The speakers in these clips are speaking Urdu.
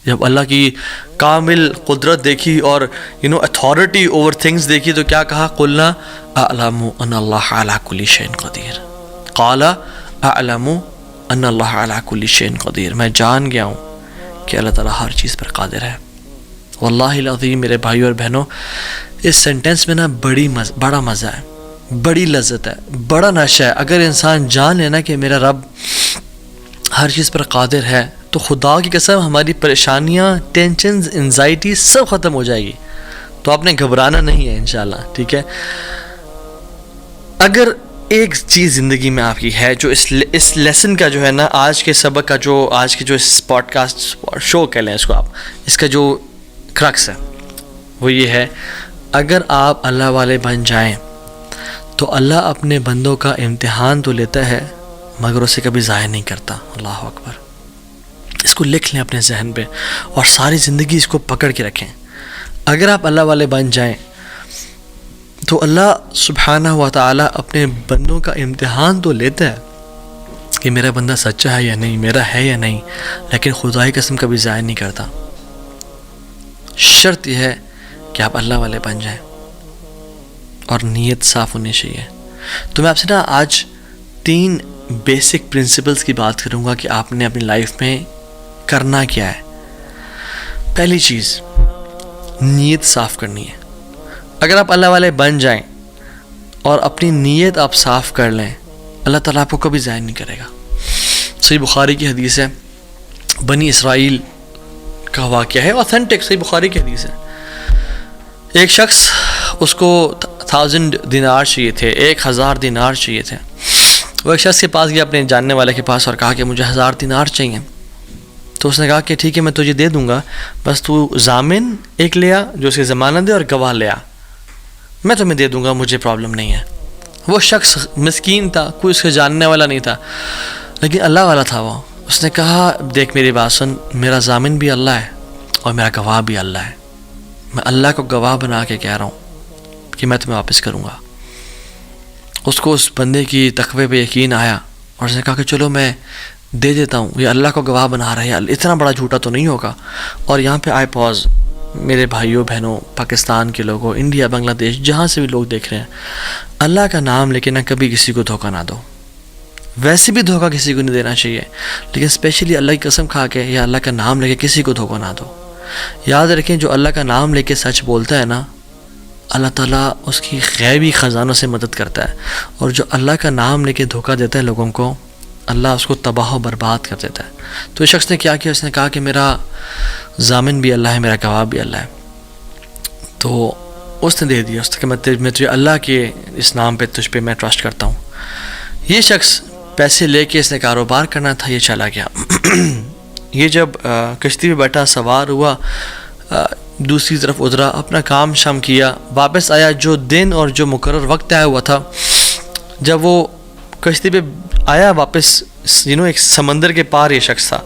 جب اللہ کی کامل قدرت دیکھی اور اتھارٹی اوور تھنگس دیکھی تو کیا کہا؟ قلنا اعلم ان اللہ علی کل شیء قدیر، قال اعلم ان اللہ علی کل شیء قدیر، میں جان گیا ہوں کہ اللہ تعالیٰ ہر چیز پر قادر ہے۔ واللہ العظیم میرے بھائیو اور بہنوں، اس سینٹنس میں نا بڑا مزہ ہے، بڑی لذت ہے، بڑا نشہ ہے۔ اگر انسان جان لینا کہ میرا رب ہر چیز پر قادر ہے تو خدا کی قسم ہماری پریشانیاں، ٹینشنز، انزائٹی سب ختم ہو جائے گی۔ تو آپ نے گھبرانا نہیں ہے انشاءاللہ، ٹھیک ہے؟ اگر ایک چیز زندگی میں آپ کی ہے جو اس لیسن کا جو ہے نا، آج کے سبق کا جو آج کے جو اس پوڈ کاسٹ شو کہہ لیں اس کو آپ، اس کا جو کرکس ہے وہ یہ ہے، اگر آپ اللہ والے بن جائیں تو اللہ اپنے بندوں کا امتحان تو لیتا ہے مگر اسے کبھی ضائع نہیں کرتا۔ اللہ اکبر، اس کو لکھ لیں اپنے ذہن پہ اور ساری زندگی اس کو پکڑ کے رکھیں۔ اگر آپ اللہ والے بن جائیں تو اللہ سبحانہ و تعالیٰ اپنے بندوں کا امتحان تو لیتا ہے کہ میرا بندہ سچا ہے یا نہیں، میرا ہے یا نہیں، لیکن خدا کی قسم کبھی ضائع نہیں کرتا۔ شرط یہ ہے کہ آپ اللہ والے بن جائیں اور نیت صاف ہونی چاہیے۔ تو میں آپ سے نا آج 3 بیسک پرنسپلز کی بات کروں گا کہ آپ نے اپنی لائف میں کرنا کیا ہے۔ پہلی چیز، نیت صاف کرنی ہے۔ اگر آپ اللہ والے بن جائیں اور اپنی نیت آپ صاف کر لیں، اللہ تعالیٰ آپ کو کبھی ضائع نہیں کرے گا۔ صحیح بخاری کی حدیث ہے، بنی اسرائیل کا واقعہ ہے، اوتھینٹک صحیح بخاری کی حدیث ہے۔ ایک شخص، اس کو 1000 دینار چاہیے تھے، 1000 دینار چاہیے تھے۔ وہ ایک شخص کے پاس گیا، اپنے جاننے والے کے پاس، اور کہا کہ مجھے 1000 دینار چاہیے۔ تو اس نے کہا کہ ٹھیک ہے میں تجھے دے دوں گا، بس تو ضامن ایک لے آ جو اس کی ضمانت دے اور گواہ لے آ، میں تمہیں دے دوں گا، مجھے پرابلم نہیں ہے۔ وہ شخص مسکین تھا، کوئی اس کے جاننے والا نہیں تھا، لیکن اللہ والا تھا وہ۔ اس نے کہا دیکھ میری بات سن، میرا ضامن بھی اللہ ہے اور میرا گواہ بھی اللہ ہے، میں اللہ کو گواہ بنا کے کہہ رہا ہوں کہ میں تمہیں واپس کروں گا۔ اس کو اس بندے کی تقوی پہ یقین آیا اور اس نے کہا کہ چلو میں دے دیتا ہوں، یہ اللہ کو گواہ بنا رہا ہے، اتنا بڑا جھوٹا تو نہیں ہوگا۔ اور یہاں پہ آئے پاز، میرے بھائیوں بہنوں، پاکستان کے لوگوں، انڈیا، بنگلہ دیش، جہاں سے بھی لوگ دیکھ رہے ہیں، اللہ کا نام لے کے نہ کبھی کسی کو دھوکہ نہ دو۔ ویسے بھی دھوکہ کسی کو نہیں دینا چاہیے، لیکن اسپیشلی اللہ کی قسم کھا کے یا اللہ کا نام لے کے کسی کو دھوکہ نہ دو۔ یاد رکھیں جو اللہ کا نام لے کے سچ بولتا ہے نا، اللہ تعالیٰ اس کی غیبی خزانوں سے مدد کرتا ہے، اور جو اللہ کا نام لے کے دھوکہ دیتا ہے لوگوں کو، اللہ اس کو تباہ و برباد کر دیتا ہے۔ تو اس شخص نے کیا کیا؟ اس نے کہا کہ میرا ضامن بھی اللہ ہے، میرا گواہ بھی اللہ ہے۔ تو اس نے دے دیا، اس نے کہا میں تجھے اللہ کے اس نام پہ تجھ پہ میں ٹرسٹ کرتا ہوں۔ یہ شخص پیسے لے کے اس نے کاروبار کرنا تھا، یہ چلا گیا۔ یہ جب کشتی پہ بیٹھا، سوار ہوا، دوسری طرف ادھرا، اپنا کام شام کیا، واپس آیا۔ جو دن اور جو مقرر وقت آیا ہوا تھا، جب وہ کشتی پہ آیا واپس، ایک سمندر کے پار یہ شخص تھا،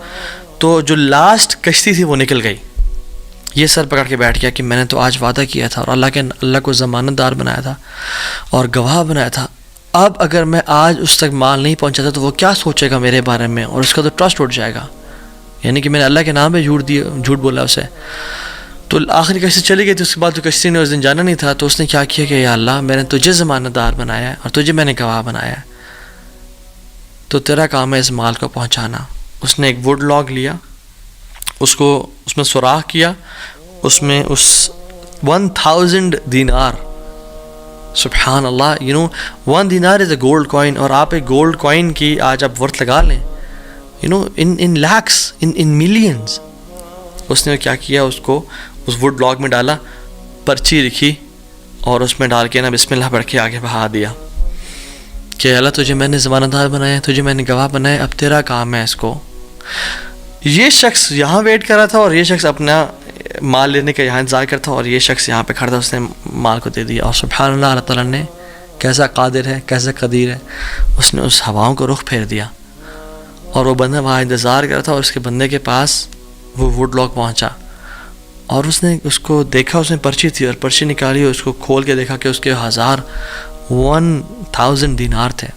تو جو لاسٹ کشتی تھی وہ نکل گئی۔ یہ سر پکڑ کے بیٹھ گیا کہ میں نے تو آج وعدہ کیا تھا اور اللہ کو ضمانت دار بنایا تھا اور گواہ بنایا تھا، اب اگر میں آج اس تک مال نہیں پہنچاتا تو وہ کیا سوچے گا میرے بارے میں، اور اس کا تو ٹرسٹ اٹھ جائے گا، یعنی کہ میں نے اللہ کے نام پہ جھوٹ بولا اسے۔ تو آخری کشتی چلی گئی تھی، اس کے بعد تو کشتی نے اس دن جانا نہیں تھا، تو اس نے کیا کیا کہ یا اللہ میں نے تجھے ضمانت دار بنایا ہے اور تجھے میں نے گواہ بنایا ہے، تو تیرا کام ہے اس مال کو پہنچانا۔ اس نے ایک ووڈ لاگ لیا، اس میں سوراخ کیا، اس میں اس 1000 دینار، سبحان اللہ، 1 دینار از اے گولڈ کوائن، اور آپ ایک گولڈ کوائن کی آج آپ ورتھ لگا لیں، ان لیکس، ان ملینز۔ اس نے کیا کیا، اس کو اس ووڈ لاگ میں ڈالا، پرچی لکھی اور اس میں ڈال کے نا بسم اللہ پڑھ کے آگے بہا دیا کہ اللہ تجھے میں نے ضمانت دار بنایا، تجھے میں نے گواہ بنایا، اب تیرا کام ہے اس کو۔ یہ شخص یہاں ویٹ کر رہا تھا اور یہ شخص اپنا مال لینے کا یہاں انتظار کرتا، اور یہ شخص یہاں پہ کھڑا تھا، اس نے مال کو دے دیا۔ اور سبحان اللہ، اللہ تعالیٰ نے کیسا قادر ہے، کیسا قدیر ہے، اس نے اس ہواؤں کو رخ پھیر دیا، اور وہ بندہ وہاں انتظار کر رہا تھا، اور اس کے بندے کے پاس وہ ووڈ لاگ پہنچا، اور اس نے اس کو دیکھا، اس میں پرچی تھی، اور پرچی نکالی، اس کو کھول کے دیکھا کہ اس کے 1000 دینار تھے۔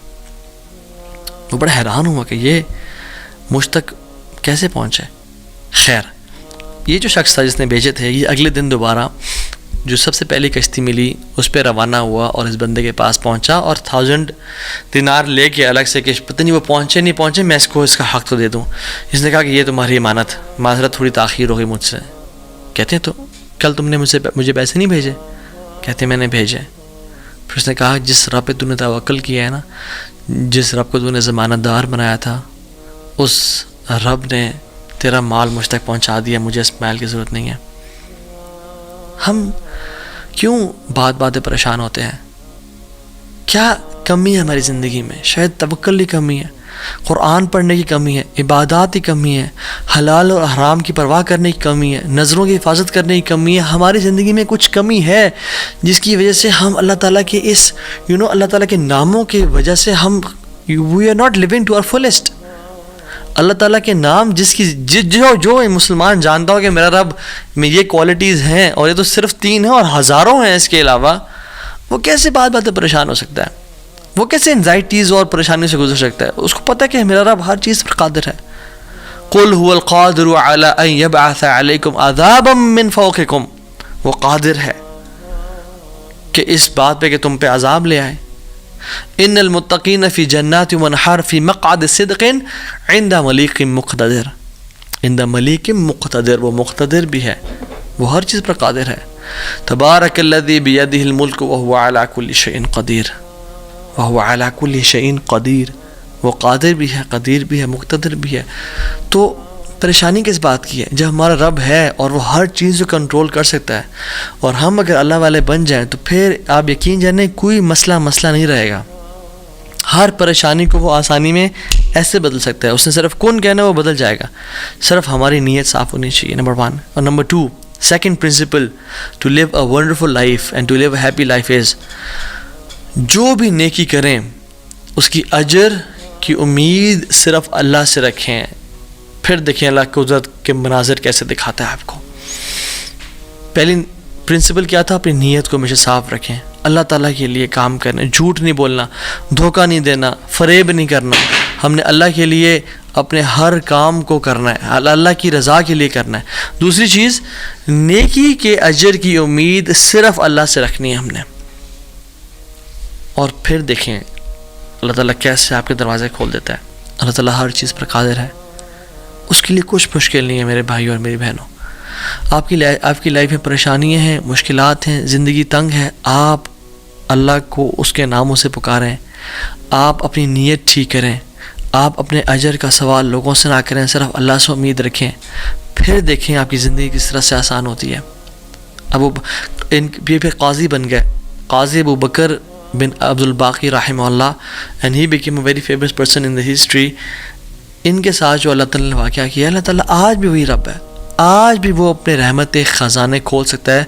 وہ بڑا حیران ہوا کہ یہ مجھ تک کیسے پہنچے۔ خیر، یہ جو شخص تھا جس نے بھیجے تھے، یہ اگلے دن دوبارہ جو سب سے پہلی کشتی ملی اس پہ روانہ ہوا اور اس بندے کے پاس پہنچا اور 1000 دینار لے کے الگ سے کہ پتہ نہیں وہ پہنچے نہیں پہنچے، میں اس کو اس کا حق تو دے دوں۔ اس نے کہا کہ یہ تمہاری امانت، معذرت تھوڑی تاخیر ہو گئی مجھ سے۔ کہتے ہیں تو کل تم نے مجھے پیسے نہیں بھیجے؟ کہتے ہیں میں نے بھیجے۔ پھر اس نے کہا جس رب پہ تو نے توکل کیا ہے نا، جس رب کو تو نے ضمانت دار بنایا تھا، اس رب نے تیرا مال مجھ تک پہنچا دیا، مجھے اس مال کی ضرورت نہیں ہے۔ ہم کیوں بات پریشان ہوتے ہیں؟ کیا کمی ہے ہماری زندگی میں؟ شاید توکل کی کمی ہے، قرآن پڑھنے کی کمی ہے، عبادات کی کمی ہے، حلال اور حرام کی پرواہ کرنے کی کمی ہے، نظروں کی حفاظت کرنے کی کمی ہے۔ ہماری زندگی میں کچھ کمی ہے جس کی وجہ سے ہم اللہ تعالیٰ کے اس اللہ تعالیٰ کے ناموں کی وجہ سے ہم we are not living to our fullest. اللہ تعالیٰ کے نام جس کی جو مسلمان جانتا ہو کہ میرا رب میں یہ کوالٹیز ہیں اور یہ تو صرف 3 ہیں اور ہزاروں ہیں اس کے علاوہ، وہ کیسے بات پریشان ہو سکتا ہے؟ وہ کیسے انزائٹیز اور پریشانی سے گزر سکتا ہے؟ اس کو پتہ ہے کہ میرا رب ہر چیز پر قادر ہے۔ قُلْ هُوَ الْقَادِرُ عَلَىٰ أَن يَبْعَثَ عَلَيْكُمْ عَذَابًا مِّن فَوْقِكُمْ، وہ قادر ہے کہ اس بات پہ کہ تم پہ عذاب لے آئے۔ ان المتقین فی جنات ونہر فی مقعد صدق عند ملیک مقتدر، عند ملیک مقتدر، وہ مقتدر بھی ہے، وہ ہر چیز پر قادر ہے۔ تبارک الذی بیدہ الملک وہو علی کل شیء قدیر، وہو علی کل شیء قدیر، وہ قادر بھی ہے، قدیر بھی ہے، مقتدر بھی ہے۔ تو پریشانی کس بات کی ہے؟ جب ہمارا رب ہے اور وہ ہر چیز کو کنٹرول کر سکتا ہے اور ہم اگر اللہ والے بن جائیں تو پھر آپ یقین جانیں کوئی مسئلہ نہیں رہے گا۔ ہر پریشانی کو وہ آسانی میں ایسے بدل سکتا ہے، اس نے صرف کن کہنا وہ بدل جائے گا، صرف ہماری نیت صاف ہونی چاہیے، نمبر 1۔ اور number 2، second principle to live a wonderful life and to live a happy life is, جو بھی نیکی کریں اس کی اجر کی امید صرف اللہ سے رکھیں، پھر دیکھیں اللہ کی قدرت کے مناظر کیسے دکھاتا ہے آپ کو۔ پہلی پرنسپل کیا تھا؟ اپنی نیت کو ہمیشہ صاف رکھیں، اللہ تعالیٰ کے لیے کام کرنا، جھوٹ نہیں بولنا، دھوکہ نہیں دینا، فریب نہیں کرنا۔ ہم نے اللہ کے لیے اپنے ہر کام کو کرنا ہے، اللہ کی رضا کے لیے کرنا ہے۔ دوسری چیز، نیکی کے اجر کی امید صرف اللہ سے رکھنی ہے ہم نے، اور پھر دیکھیں اللہ تعالیٰ کیسے آپ کے دروازے کھول دیتا ہے۔ اللہ تعالیٰ ہر چیز پر قادر ہے، اس کے لیے کچھ مشکل نہیں ہے میرے بھائیوں اور میری بہنوں۔ آپ کی لائف میں پریشانیاں ہیں، مشکلات ہیں، زندگی تنگ ہے، آپ اللہ کو اس کے ناموں سے پکاریں، آپ اپنی نیت ٹھیک کریں، آپ اپنے اجر کا سوال لوگوں سے نہ کریں، صرف اللہ سے امید رکھیں، پھر دیکھیں آپ کی زندگی کس طرح سے آسان ہوتی ہے۔ پھر قاضی بن گئے، قاضی ابو بکر بن عبد الباقی رحمہ اللہ، and he became a very famous person in the history. ان کے ساتھ جو اللہ تعالیٰ نے واقعہ کیا، اللہ تعالیٰ آج بھی وہی رب ہے، آج بھی وہ اپنے رحمت خزانے کھول سکتا ہے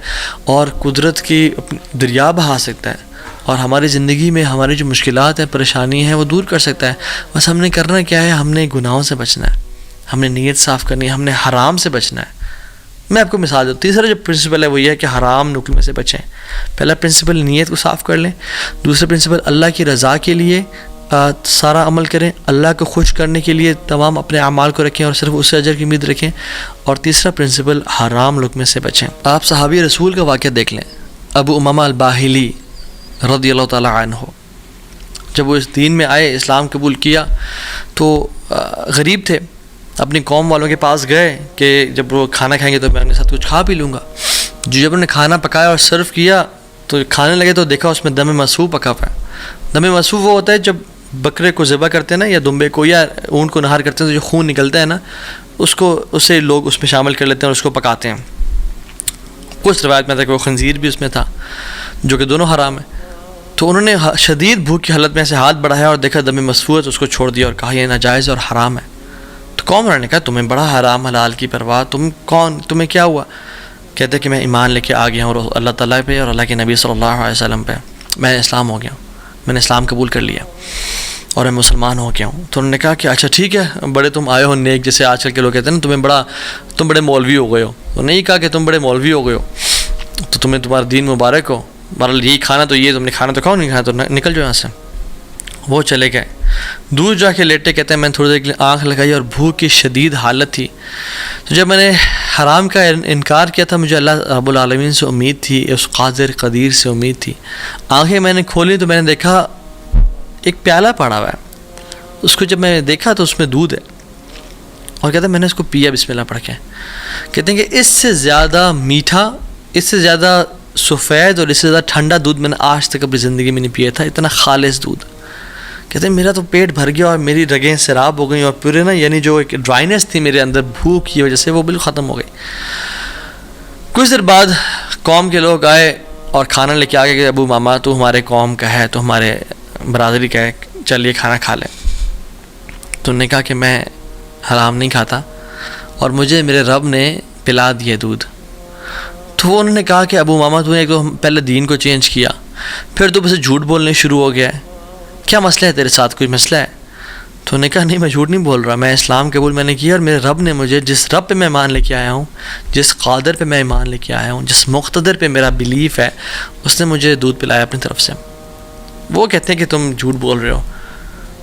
اور قدرت کی دریا بہا سکتا ہے، اور ہماری زندگی میں ہماری جو مشکلات ہیں، پریشانی ہیں، وہ دور کر سکتا ہے۔ بس ہم نے کرنا کیا ہے؟ ہم نے گناہوں سے بچنا ہے، ہم نے نیت صاف کرنی ہے، ہم نے حرام سے بچنا ہے۔ میں آپ کو مثال دوں، تیسرا جو پرنسپل ہے وہ یہ ہے کہ حرام نکلنے سے بچیں۔ پہلا پرنسپل نیت کو صاف کر لیں، دوسرا پرنسپل اللہ کی رضا کے لیے سارا عمل کریں، اللہ کو خوش کرنے کے لیے تمام اپنے اعمال کو رکھیں اور صرف اس سے اجر کی امید رکھیں، اور تیسرا پرنسپل حرام لقمے سے بچیں۔ آپ صحابی رسول کا واقعہ دیکھ لیں، ابو امامہ الباہلی رضی اللہ تعالیٰ عنہ، جب وہ اس دین میں آئے، اسلام قبول کیا، تو غریب تھے، اپنی قوم والوں کے پاس گئے کہ جب وہ کھانا کھائیں گے تو میں اپنے ساتھ کچھ کھا پی لوں گا۔ جب انہوں نے کھانا پکایا اور سرو کیا تو کھانے لگے تو دیکھا اس میں دم مسفوح پکا ہوا ہے۔ دم مسفوح وہ ہوتا ہے جب بکرے کو ذبح کرتے ہیں نا، یا دمبے کو یا اونٹ کو نہار کرتے ہیں تو جو خون نکلتا ہے نا، اسے لوگ اس میں شامل کر لیتے ہیں اور اس کو پکاتے ہیں۔ کچھ روایت میں تھا کہ وہ خنزیر بھی اس میں تھا، جو کہ دونوں حرام ہیں۔ تو انہوں نے شدید بھوک کی حالت میں ایسے ہاتھ بڑھایا اور دیکھا دم مسفوح ہے تو اس کو چھوڑ دیا اور کہا یہ ناجائز اور حرام ہے۔ تو قوم والوں نے کہا تمہیں بڑا حرام حلال کی پرواہ، تمہیں کیا ہوا؟ کہتے کہ میں ایمان لے کے آ گیا ہوں اللہ تعالیٰ پہ اور اللہ کے نبی صلی اللہ علیہ وسلم پہ، میں اسلام ہو گیا ہوں، میں نے اسلام قبول کر لیا اور میں مسلمان ہو گیا ہوں۔ تو انہوں نے کہا کہ اچھا ٹھیک ہے، بڑے تم آئے ہو نیک، جیسے آج کل کے لوگ کہتے ہیں نا تم بڑے مولوی ہو گئے ہو۔ تو نہیں کہا کہ تم بڑے مولوی ہو گئے ہو تو تمہیں تمہارا دین مبارک ہو، بہرحال یہی کھانا تو یہ تم نے کھانا تو کھاؤ، نہیں کھانا تو نکل جاؤ یہاں سے۔ وہ چلے گئے، دور جا کے لیٹے، کہتے ہیں میں نے تھوڑی دیر کے لیے آنکھ لگائی اور بھوک کی شدید حالت تھی. تو جب میں نے حرام کا انکار کیا تھا، مجھے اللہ رب العالمین سے امید تھی، اس قادر قدیر سے امید تھی. آنکھیں میں نے کھولی تو میں نے دیکھا ایک پیالہ پڑا ہوا ہے. اس کو جب میں نے دیکھا تو اس میں دودھ ہے، اور کہتے ہیں میں نے اس کو پیا بسم اللہ پڑھ کے. کہتے ہیں کہ اس سے زیادہ میٹھا، اس سے زیادہ سفید اور اس سے زیادہ ٹھنڈا دودھ میں نے آج تک اپنی زندگی میں نہیں پیا تھا. اتنا خالص دودھ. کہتے ہیں میرا تو پیٹ بھر گیا اور میری رگیں سیراب ہو گئیں، اور پورے نا یعنی جو ایک ڈرائنیس تھی میرے اندر بھوک کی وجہ سے، وہ بالکل ختم ہو گئی. کچھ دیر بعد قوم کے لوگ آئے اور کھانا لے کے آ گئے کہ ابو ماما تو ہمارے قوم کا ہے، تو ہمارے برادری کا ہے، چلیے کھانا کھا لیں. تو انہوں نے کہا کہ میں حرام نہیں کھاتا اور مجھے میرے رب نے پلا دیا دودھ. تو انہوں نے کہا کہ ابو ماما تو نے ایک تو پہلے دین کو چینج کیا، پھر تو بس جھوٹ بولنے شروع ہو گیا ہے، کیا مسئلہ ہے تیرے ساتھ، کوئی مسئلہ ہے؟ تو انہوں نے کہا نہیں میں جھوٹ نہیں بول رہا، میں اسلام قبول میں نے کیا، اور میرے رب نے مجھے جس رب پہ میں ایمان لے کے آیا ہوں، جس قادر پہ میں ایمان لے کے آیا ہوں، جس مقتدر پہ میرا بلیف ہے، اس نے مجھے دودھ پلایا اپنی طرف سے. وہ کہتے ہیں کہ تم جھوٹ بول رہے ہو.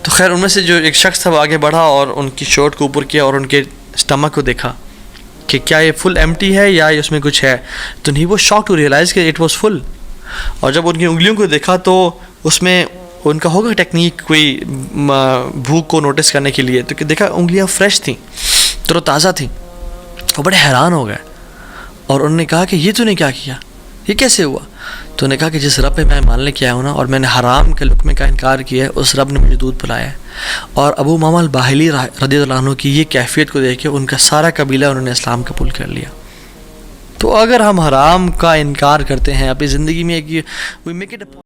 تو خیر ان میں سے جو ایک شخص تھا وہ آگے بڑھا اور ان کی شرٹ کو اوپر کیا اور ان کے اسٹمک کو دیکھا کہ کیا یہ فل ایمٹی ہے یا اس میں کچھ ہے. تو نہیں، وہ شاک ٹو ریئلائز کہ اٹ واز فل. اور جب ان کی انگلیوں کو دیکھا تو اس میں ان کا ہوگا ٹیکنیک کوئی بھوک کو نوٹس کرنے کے لیے، تو کہ دیکھا انگلیاں فریش تھیں، تر و تازہ تھیں. وہ بڑے حیران ہو گئے اور انہوں نے کہا کہ یہ تو نے کیا کیا، یہ کیسے ہوا؟ تو انہوں نے کہا کہ جس رب پہ میں مان لے کے آیا ہوں نا، اور میں نے حرام کے لقمے کا انکار کیا ہے، اس رب نے مجھے دودھ پلایا ہے. اور ابو ماما الباہلی رضی اللہ عنہ کی یہ کیفیت کو دیکھ کے ان کا سارا قبیلہ انہوں نے اسلام قبول کر لیا. تو اگر ہم حرام کا انکار کرتے ہیں اپنی زندگی میں،